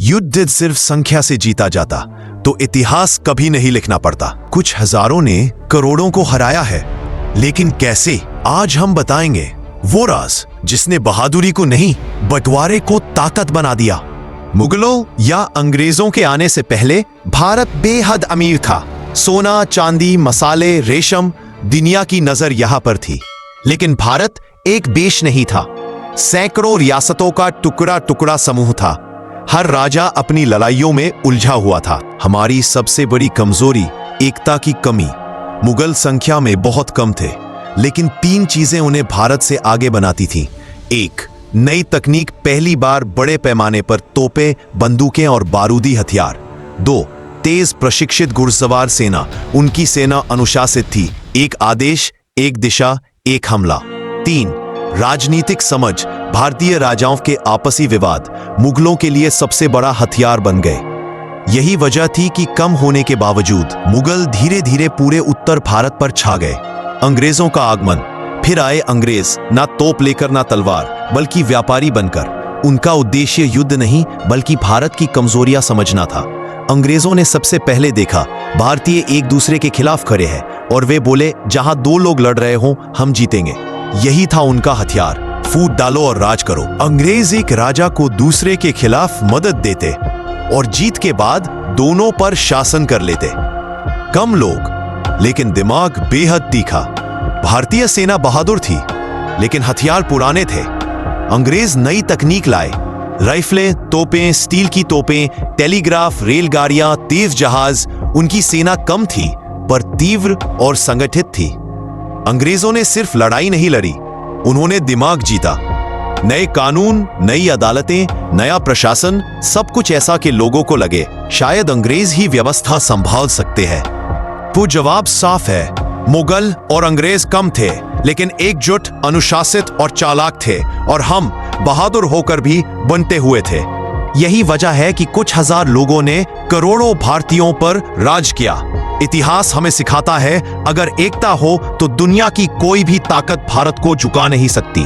युद्ध सिर्फ संख्या से जीता जाता तो इतिहास कभी नहीं लिखना पड़ता। कुछ हजारों ने करोड़ों को हराया है, लेकिन कैसे? आज हम बताएंगे वो राज जिसने बहादुरी को नहीं, बंटवारे को ताकत बना दिया। मुगलों या अंग्रेजों के आने से पहले भारत बेहद अमीर था। सोना, चांदी, मसाले, रेशम, दुनिया की नजर यहां पर थी। लेकिन भारत एक देश नहीं था, सैकड़ों रियासतों का टुकड़ा टुकड़ा समूह था। हर राजा अपनी लड़ाइयों में उलझा हुआ था। हमारी सबसे बड़ी कमजोरी एकता की कमी। मुगल संख्या में बहुत कम थे, लेकिन 3 चीजें उन्हें भारत से आगे बनाती थीं। 1. नई तकनीक, पहली बार बड़े पैमाने पर तोपें, बंदूकें और बारूदी हथियार। 2. तेज प्रशिक्षित घुड़सवार सेना, उनकी सेना अनुशासित थी, एक आदेश, एक दिशा, एक हमला। 3. राजनीतिक समझ, भारतीय राजाओं के आपसी विवाद मुगलों के लिए सबसे बड़ा हथियार बन गए। यही वजह थी कि कम होने के बावजूद मुगल धीरे धीरे पूरे उत्तर भारत पर छा गए। अंग्रेजों का आगमन। फिर आए अंग्रेज, ना तोप लेकर ना तलवार, बल्कि व्यापारी बनकर। उनका उद्देश्य युद्ध नहीं, बल्कि भारत की कमजोरियां समझना था। अंग्रेजों ने सबसे पहले देखा भारतीय एक दूसरे के खिलाफ खड़े हैं और वे बोले, जहां 2 लोग लड़ रहे हों हम जीतेंगे। यही था उनका हथियार, फूट डालो और राज करो। अंग्रेज एक राजा को दूसरे के खिलाफ मदद देते और जीत के बाद दोनों पर शासन कर लेते। कम लोग, लेकिन दिमाग बेहद तीखा। भारतीय सेना बहादुर थी, लेकिन हथियार पुराने थे। अंग्रेज नई तकनीक लाए, राइफलें, तोपें, स्टील की तोपें, टेलीग्राफ, रेलगाड़ियां, तेज जहाज। उनकी सेना कम थी पर तीव्र और संगठित थी। अंग्रेजों ने सिर्फ लड़ाई नहीं लड़ी, उन्होंने दिमाग जीता। नए कानून, नई अदालतें, नया प्रशासन, सब कुछ ऐसा कि लोगों को लगे शायद अंग्रेज ही व्यवस्था संभाल सकते हैं। तो जवाब साफ है, मुगल और अंग्रेज कम थे, लेकिन एकजुट, अनुशासित और चालाक थे, और हम बहादुर होकर भी बनते हुए थे। यही वजह है कि कुछ हजार लोगों ने करोड़ों भारतीयों पर राज किया। इतिहास हमें सिखाता है, अगर एकता हो तो दुनिया की कोई भी ताकत भारत को झुका नहीं सकती।